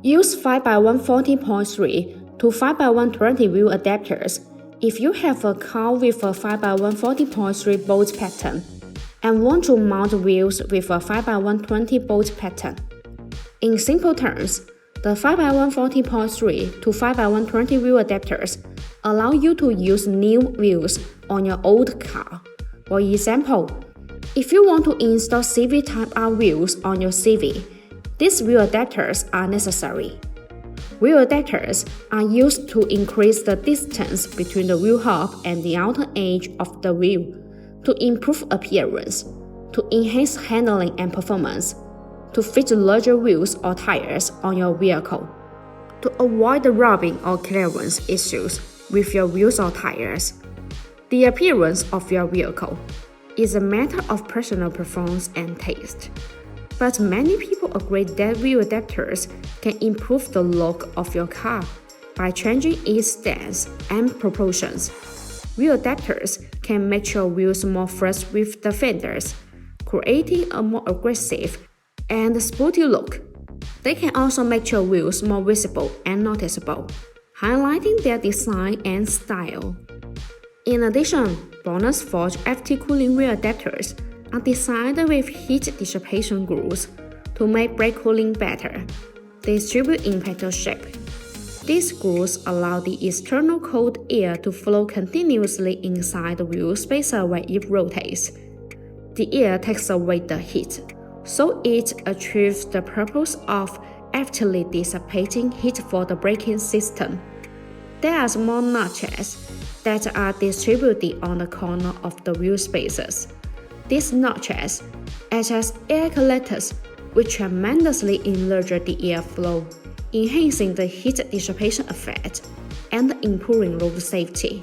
Use 5x114.3 to 5x120 wheel adapters if you have a car with a 5x114.3 bolt pattern and want to mount wheels with a 5x120 bolt pattern. In simple terms, the 5x114.3 to 5x120 wheel adapters allow you to use new wheels on your old car. For example, if you want to install Civic Type R wheels on your Civic, these wheel adapters are necessary. Wheel adapters are used to increase the distance between the wheel hub and the outer edge of the wheel, to improve appearance, to enhance handling and performance, to fit larger wheels or tires on your vehicle, to avoid the rubbing or clearance issues with your wheels or tires. The appearance of your vehicle is a matter of personal preference and taste. But many people agree that wheel adapters can improve the look of your car by changing its stance and proportions. Wheel adapters can make your wheels more flush with the fenders, creating a more aggressive and sporty look. They can also make your wheels more visible and noticeable, highlighting their design and style. In addition, BONOSS Forge FT cooling wheel adapters are designed with heat dissipation grooves to make brake cooling better, distribute in petal shape. These grooves allow the external cold air to flow continuously inside the wheel spacer when it rotates. The air takes away the heat, so it achieves the purpose of actively dissipating heat for the braking system. There are small notches that are distributed on the corner of the wheel spacers. These notches act as air collectors, which tremendously enlarge the airflow, enhancing the heat dissipation effect and improving road safety.